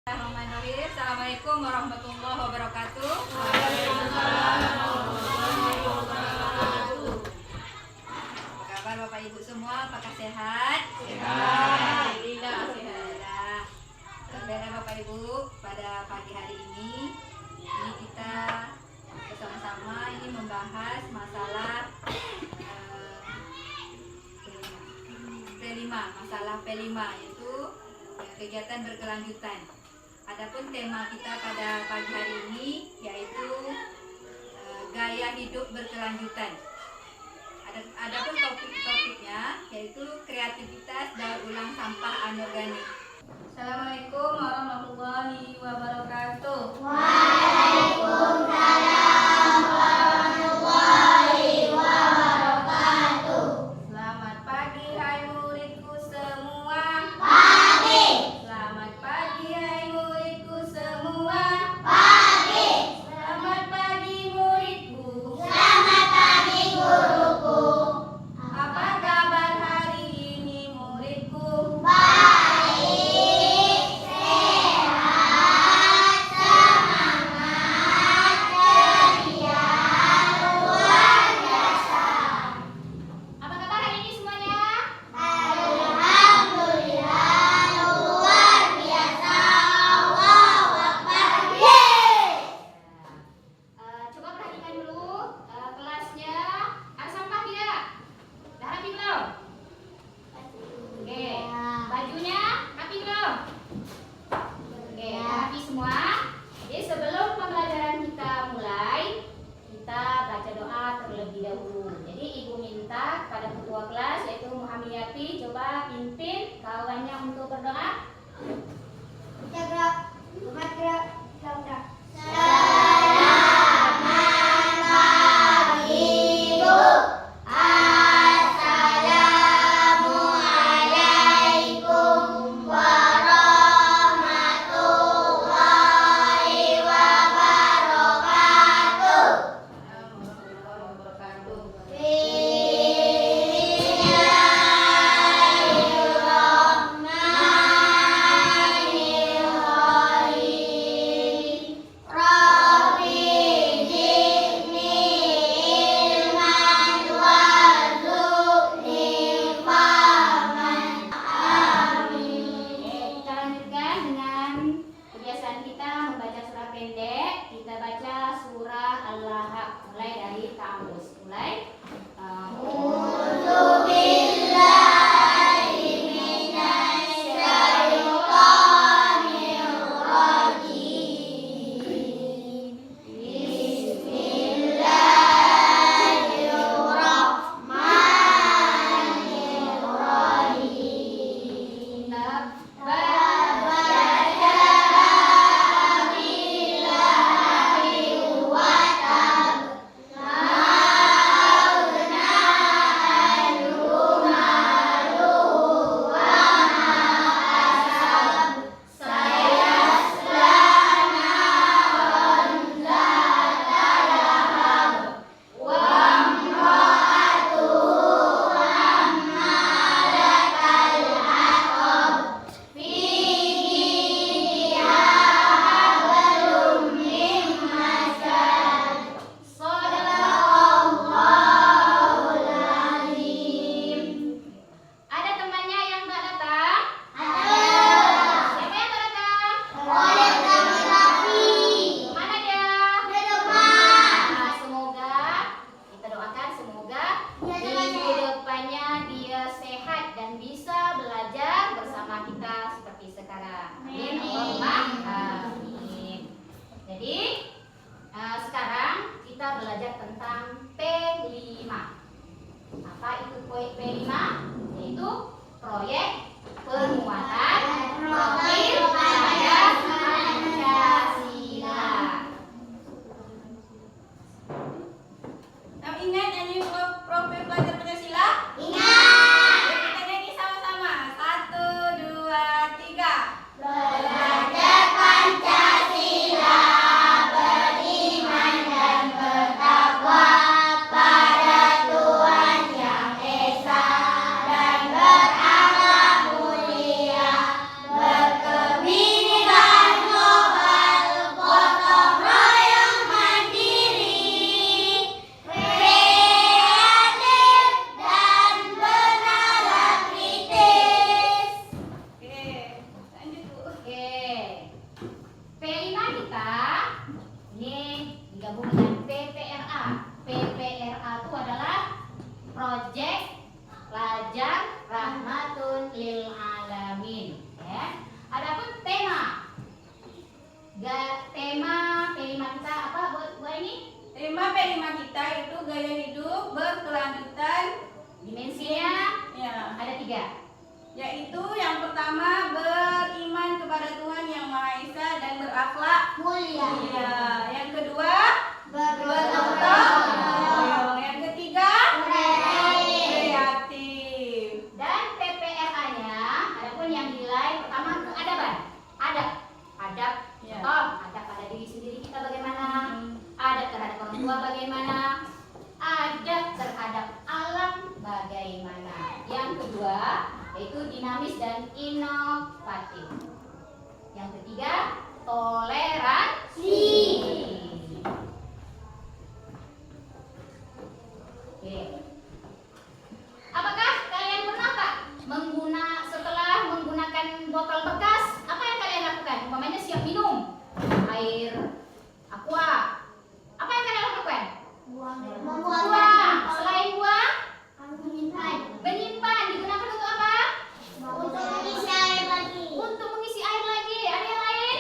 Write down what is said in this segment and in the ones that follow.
Bismillahirrahmanirrahim. Assalamualaikum warahmatullahi wabarakatuh. Apa kabar Bapak Ibu semua? Apakah sehat? Sehat. Alhamdulillah sehat. Alhamdulillah Bapak Ibu, pada pagi hari ini kita bersama-sama ini membahas masalah P5, masalah P5 yaitu kegiatan berkelanjutan. Adapun tema kita pada pagi hari ini yaitu gaya hidup berkelanjutan. Adapun topiknya yaitu kreativitas daur ulang sampah anorganik. Assalamualaikum warahmatullahi wabarakatuh. Waalaikumsalam warahmatullahi wabarakatuh. Selamat pagi hai muridku semua. Pagi. Selamat pagi hai muridku semua. Pagi. Selamat pagi muridku. Selamat pagi guruku. Apa kabar hari ini muridku? Baik, sehat, semangat, ceria, luar biasa. Apa kabar hari ini semuanya? Alhamdulillah, luar biasa. Allahu Akbar. Yeay. Coba perhatikan dulu kelasnya. Ada sampah tidak? Udah rapi belum? Oke. Bajunya rapi belum? Oke, udah rapi semua. Jadi sebelum pembelajaran kita mulai, kita baca doa terlebih dahulu. Jadi ibu minta kepada ketua kelas yaitu Muhammadiyati coba pimpin kawannya untuk berdoa. Selamat pagi, Bu. Assalamualaikum warahmatullahi wabarakatuh. Bismillahirrahmanirrahim. Rabbi zidni ilman warzuqni fahman. Amin. Oke, kita lanjutkan dengan kebiasaan kita membaca surah pendek. Kita baca surah Al-Lahab mulai dari kamus. Mulai. A'udzu billahi minasy syaithanir rajim. Bismillahirrahmanirrahim. Ada temannya yang tak datang? Siapa yang tak datang? Mana dia? Nah, semoga kita doakan semoga minggu depannya dia sehat dan bisa belajar bersama kita seperti sekarang. Amin. Allahumma amin. Jadi sekarang kita belajar tentang P5. Apa itu P5? Yaitu proyek penguatan profil pelajar Pancasila. Ingat nyanyi profil pelajar Pancasila? Ingat. Yuk kita nyanyi sama-sama. 1, 2, 3. Belajar Oke. P5 kita ini digabung dengan PPRA. PPRA itu adalah Project Pelajar Rahmatun Lil Alamin. Ya. Adapun tema P5 kita apa buat ini? Tema P5 kita itu gaya hidup berkelanjutan. Dimensinya Ya, ada 3. yaitu yang pertama beriman kepada Tuhan Yang Maha Esa dan berakhlak Mulia. mulia. Yang kedua Bergotong royong. Yang ketiga kreatif. kreatif. Dan PPRA-nya adapun yang nilai pertama keadaban. Adab. Ya. Contoh, adab pada diri sendiri kita bagaimana? Adab terhadap orang tua bagaimana? Adab terhadap alam bagaimana? Yang kedua yaitu dinamis dan inovatif. Yang ketiga toleransi. Oke. Apakah kalian pernah Pak setelah menggunakan botol bekas, apa yang kalian lakukan? Umpamanya siap minum air aqua. Apa yang kalian lakukan? Buang. Selain buang, menyimpan. Digunakan untuk apa? Untuk mengisi air lagi. Ada yang lain?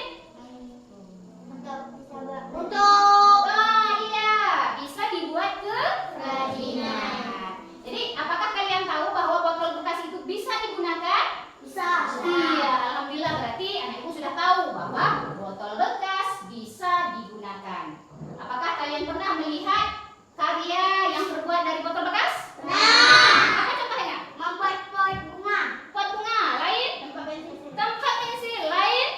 Oh iya, bisa dibuat kerajinan. Jadi, apakah kalian tahu bahwa botol bekas itu bisa digunakan? Iya, alhamdulillah berarti anak ibu sudah tahu bahwa botol bekas bisa digunakan. Apakah kalian pernah melihat karya yang terbuat dari botol bekas? Apa contohnya? Pot bunga, lain? Tempat pensil, lain?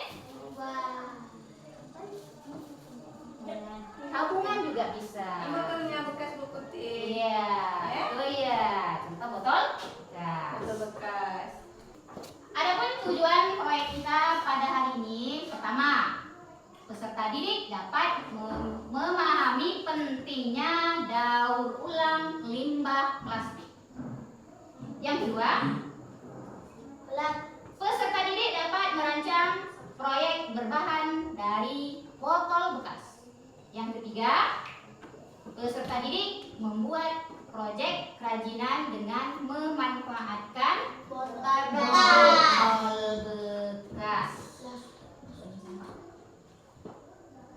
Tabungan juga bisa. Botolnya bekas buku tin. Iya, itu ya. Contoh botol bekas. Botol bekas. Adapun tujuan proyek kita pada hari ini, pertama, peserta didik dapat memahami pentingnya daur ulang limbah plastik. Yang kedua, peserta didik dapat merancang proyek berbahan dari botol bekas. Yang ketiga, peserta didik membuat proyek kerajinan dengan memanfaatkan botol bekas.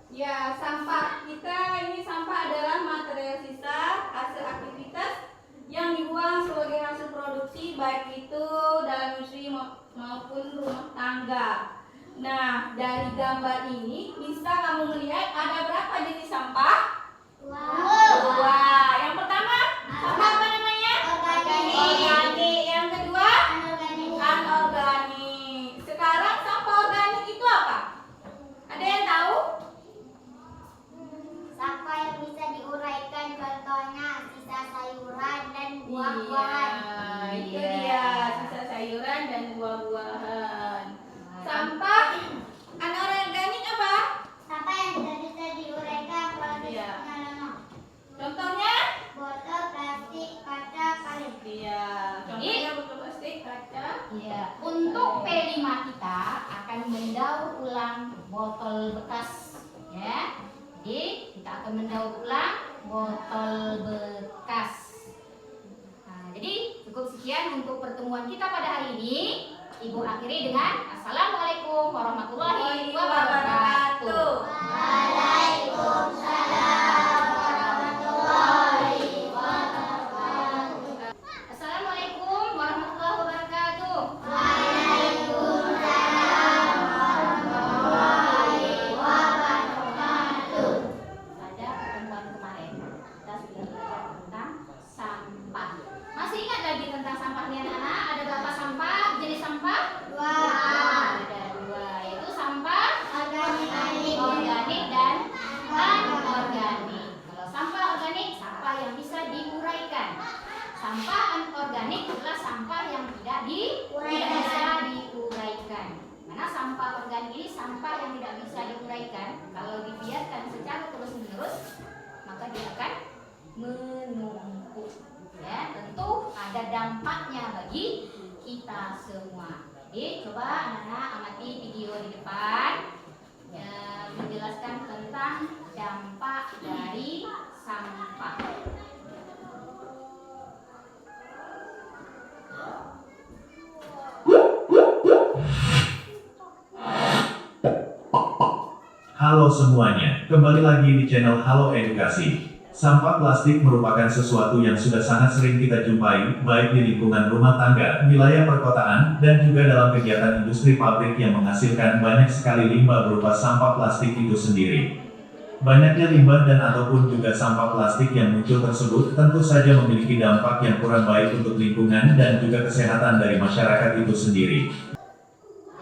Ya, sampah kita ini sampah adalah material sisa hasil aktivitas yang dibuang sebagai hasil produksi baik itu dalam industri maupun rumah tangga. Nah, dari gambar ini bisa kamu melihat ada berapa jenis sampah? Dua. Yang pertama, sampah apa namanya? Organik. Yang kedua, anorganik. Sekarang sampah organik itu apa? Ada yang tahu? Sampah yang bisa diuraikan, contohnya sisa sayuran dan Iya, buah-buahan. itu dia sisa sayuran dan buah-buahan. Sampah anorganik apa? Sampah yang tidak bisa diuraikan, Iya. produknya Contohnya? botol plastik, kaca, kain. Iya. Contohnya botol plastik, kaca. Ya, untuk P5 kita akan mendaur ulang botol bekas, ya. Jadi kita akan mendaur ulang botol bekas. Nah, jadi cukup sekian untuk pertemuan kita pada hari ini. Ibu akhiri dengan Assalamualaikum warahmatullahi wabarakatuh. Waalaikumsalam warahmatullahi wabarakatuh. Assalamualaikum warahmatullahi wabarakatuh. Waalaikumsalam warahmatullahi wabarakatuh. Pada pertemuan kemarin kita sudah belajar tentang sampah. Masih ingat lagi tentang sampah nih anak-anak? Ada berapa sampah? Jenis sampah? Ada 2, yaitu sampah organik dan anorganik. Kalau sampah organik, sampah yang bisa diuraikan. Sampah anorganik adalah sampah yang tidak bisa diuraikan. Karena sampah organik ini sampah yang tidak bisa diuraikan. Kalau dibiarkan secara terus-menerus, maka dia akan menumpuk. Ya, tentu ada dampaknya bagi kita semua. Jadi coba anak-anak amati video di depan yang menjelaskan tentang dampak dari sampah. Halo semuanya, kembali lagi di channel Halo Edukasi. Sampah plastik merupakan sesuatu yang sudah sangat sering kita jumpai, baik di lingkungan rumah tangga, wilayah perkotaan, dan juga dalam kegiatan industri pabrik yang menghasilkan banyak sekali limbah berupa sampah plastik itu sendiri. Banyaknya limbah dan ataupun juga sampah plastik yang muncul tersebut tentu saja memiliki dampak yang kurang baik untuk lingkungan dan juga kesehatan dari masyarakat itu sendiri.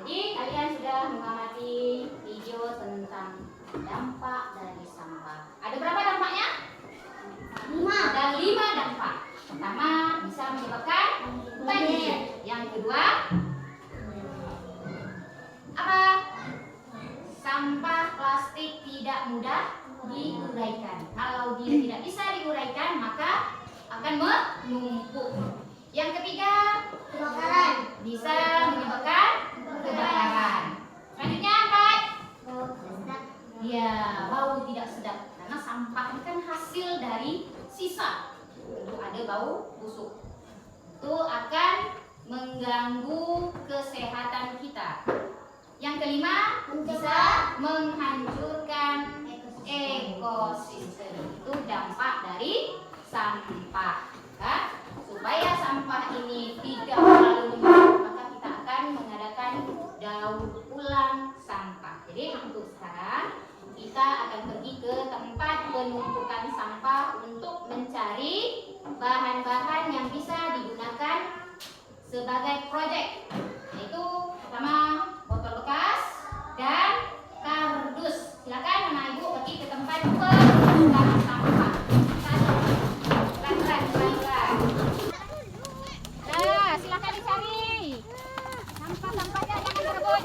Jadi kalian sudah mengamati video tentang dampak dari sampah. Ada berapa dampaknya? 5. Ada 5 dampak. Pertama, bisa menyebabkan banjir. Yang kedua, apa? Sampah plastik tidak mudah diuraikan. Kalau dia tidak bisa diuraikan, maka akan menumpuk. Yang ketiga, Kebakaran. bisa menyebabkan kebakaran. Selanjutnya 4. Ya, bau tidak sedap. Karena sampah ini kan hasil dari sisa. Tentu ada bau busuk. Itu akan mengganggu kesehatan kita. Yang kelima, bisa menghancurkan ekosistem. Itu dampak dari sampah. Nah, supaya sampah ini tidak terlalu menumpuk, maka kita akan mengadakan daur ulang sampah. Jadi untuk sekarang kita akan pergi ke tempat penumpukan sampah untuk mencari bahan-bahan yang bisa digunakan sebagai proyek, yaitu pertama botol bekas dan kardus. Silakan anak ibu pergi ke tempat penumpukan sampah. Pelan-pelan. Nah, silakan dicari sampah-sampahnya, jangan berebut,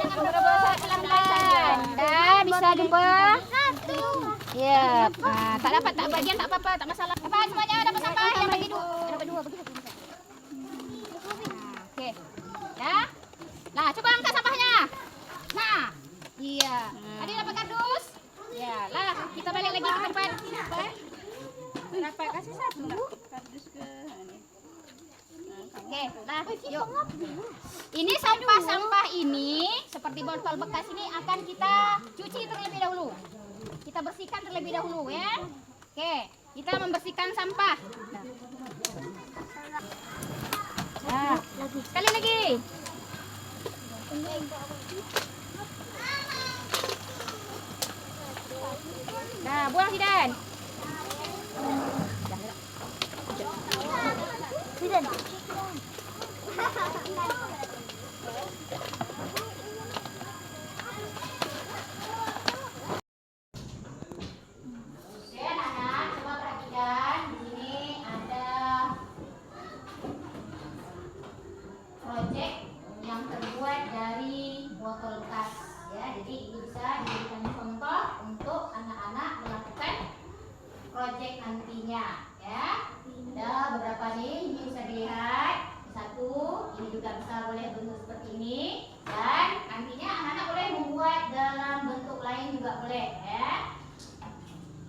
pelan-pelan. Dan bisa jumpa. Ya, nah, tak dapat tak bagian tak apa-apa, tak masalah. Apa semuanya dapat sampah yang bagi dua. Dapat dua bagi satu. Oke. Ya. Nah, coba angkat sampahnya. Nah, iya. Tadi dapat kardus. Ya, lah kita balik lagi ke tempat. Berapa kasih satu kardus ke ini. Oke, nah, yuk. Ini sampah-sampah ini seperti botol bekas ini akan kita cuci terlebih dahulu. Kita bersihkan terlebih dahulu ya. Oke, kita membersihkan sampah. Nah, sekali lagi. Nah, buang Sidan. Oke, anak-anak, coba perhatikan. Di sini ada proyek yang terbuat dari botol bekas ya. Jadi ini bisa dijadikan contoh untuk anak-anak melakukan proyek nantinya ya. Ada beberapa nih, ini bisa dilihat. Satu, ini juga bisa boleh bentuk seperti ini, dan nantinya anak-anak boleh membuat dalam bentuk lain juga boleh ya.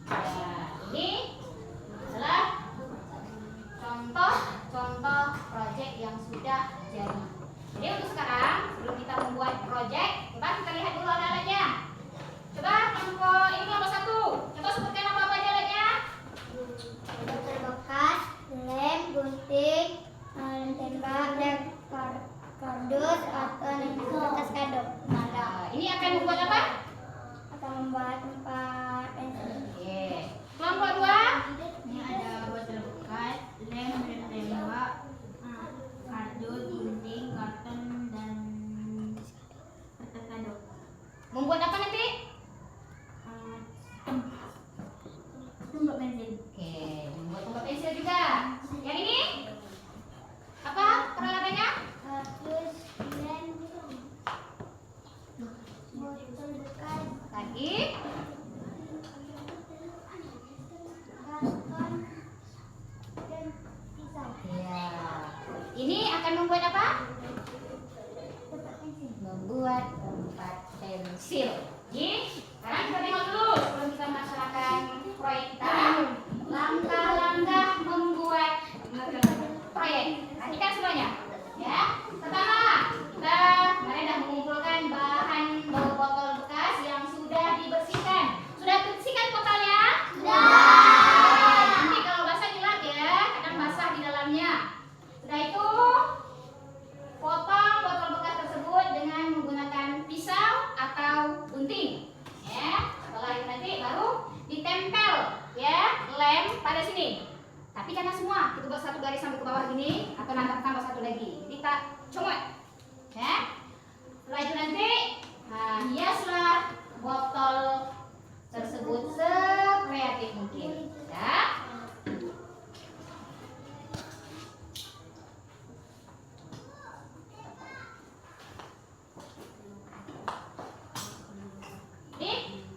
Nah, ini adalah contoh proyek yang sudah jadi. Jadi untuk sekarang, sebelum kita membuat proyek, coba kita lihat dulu alat-alatnya. Coba kelompok ini kelompok 1. Coba sebutkan apa-apa aja alatnya. Botol bekas, lem, gunting, tembak, dan kardus atau kertas kado. Nah, ini akan membuat apa? Atau membuat tempat pensil. Oke. Kelompok 2. Ini ada botol bekas, lem, dan tembak, kardus, gunting, karton, dan kertas kado. Membuat apa nanti? Tempat pensil. Oke, membuat tempat pensil juga. Yang ini? Apa peralatannya? Kardus, lem, botol bekas, Lagi. pensil. Jadi sekarang kita tengok dulu sebelum kita melaksanakan proyek kita, langkah-langkah membuat proyek. Perhatikan semuanya, ya. Pertama, kita kemarin sudah mengumpulkan bahan botol bekas yang sudah dibersihkan. Sudah bersihkan botolnya? Sudah. Nanti kalau basah dilap ya, kadang basah di dalamnya. Setelah itu, potong botol bekas tersebut dengan menggunakan pisau atau gunting. Ya, setelah itu nanti baru ditempel ya lem pada sini. Tapi jangan semua, kita buat satu garis sampai ke bawah gini atau nanti tambah satu lagi. Jadi kita comot. Ya. Setelah itu nanti hiaslah botol tersebut sekreatif mungkin. Ya.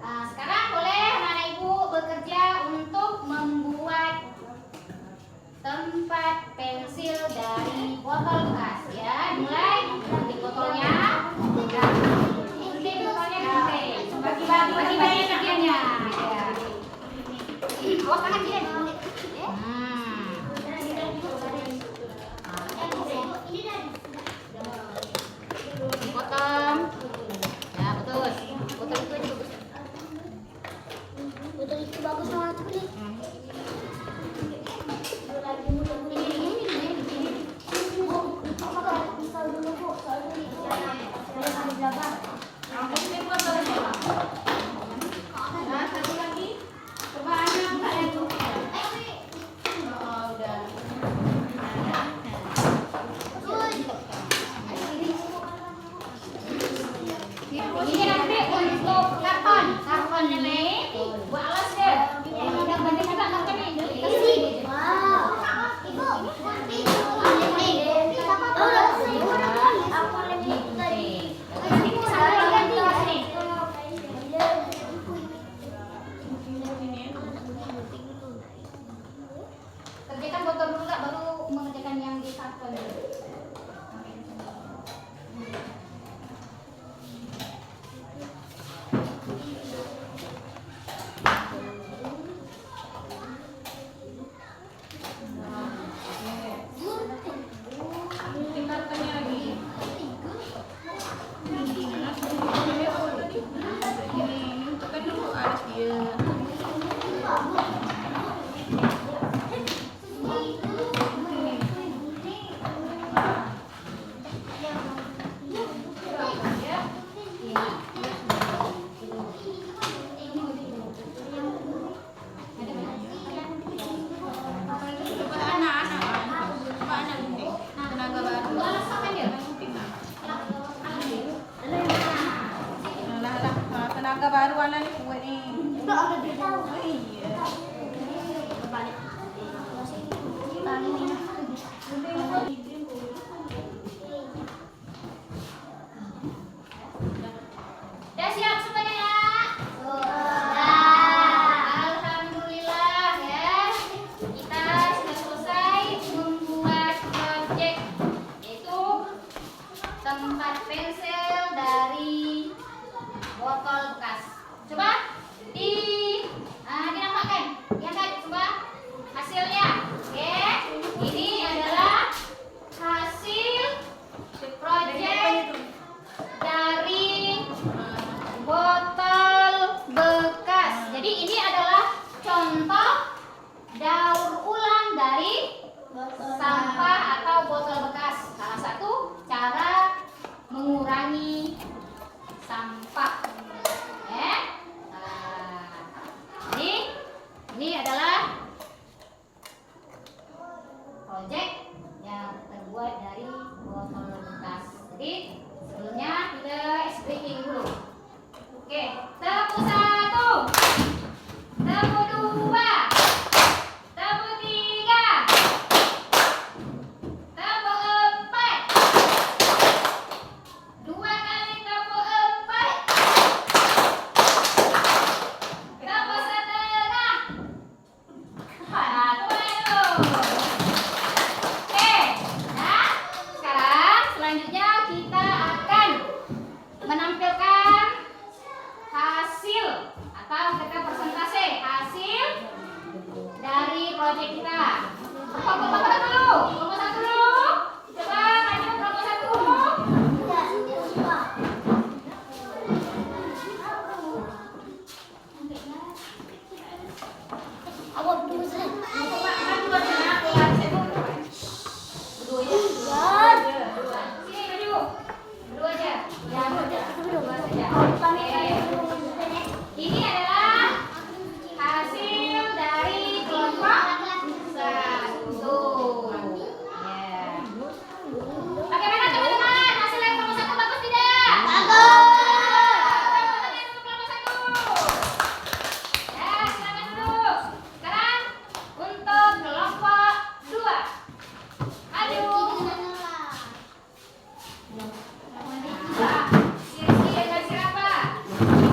Sekarang boleh anak ibu bekerja untuk membuat tempat pensil dari botol bekas ya. Mulai gunting botolnya, gunting botolnya, bagi-bagi kerjanya. Awas tangan dia. Potong. Ya betul. Botol itu aja bagus. Betul itu bagus banget sekali. Nah, satu lagi. Perbahannya enggak ya, Bu? Oh, udah. Ini nanti untuk karton ini buat alas deh. Yang penting juga karton ini. Kerjakan botol dulu nggak, baru mengerjakan yang di karton dulu. Gunting kartonnya lagi. Ini untukkan dulu alas dia. Coba anak gunting. Tenaga baru. Alas apa dia? Lah, tenaga baru anak ni buat ni. Oh, iya. Udah siap semuanya ya? Alhamdulillah ya. Kita sudah selesai membuat proyek yaitu tempat pensil dari botol bekas. Coba dinampakkan. Lihat coba hasilnya. Oke. Ini adalah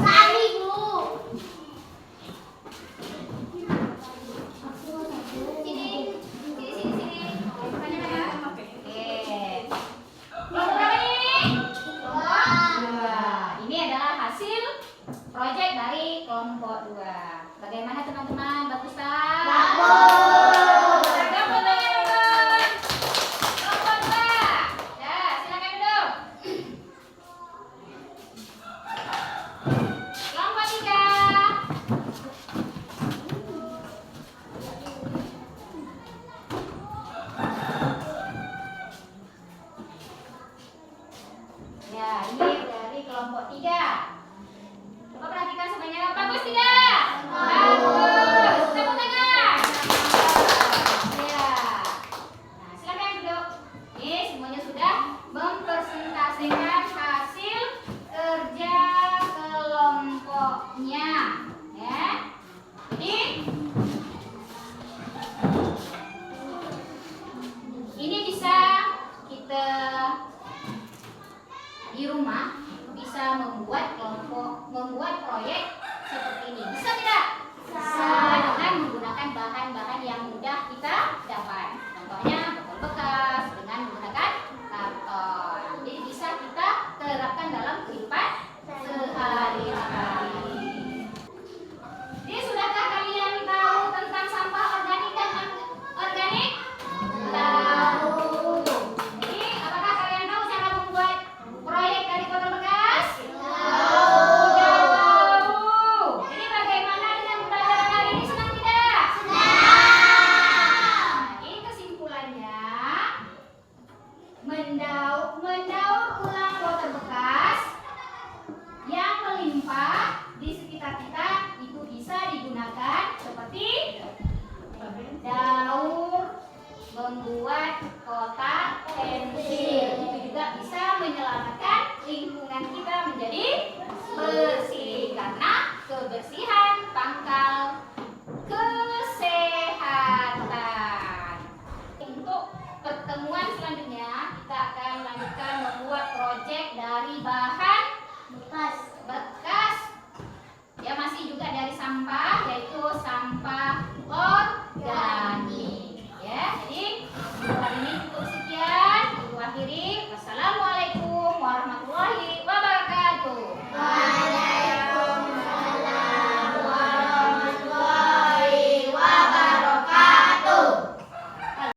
Sari dulu. Sini. Mana mana? Oke. Oke. Kelompok berapa nih? Dua. Ini adalah hasil proyek dari kelompok 2. Bagaimana teman-teman? Bagus tak? Bagus. Tepuk tangan. Kelompok 2. Ya, silakan duduk. Kelompok 3. Ya, ini dari kelompok 3. Coba perhatikan semuanya. Bagus tidak? Bagus. Tepuk tangan. Ya. Nah, silakan duduk. Ini semuanya sudah mempresentasikan hasil kerja kelompoknya. Ya. Jadi ini bisa kita di rumah bisa membuat proyek seperti ini. Bisa tidak? Bisa. Dengan menggunakan bahan-bahan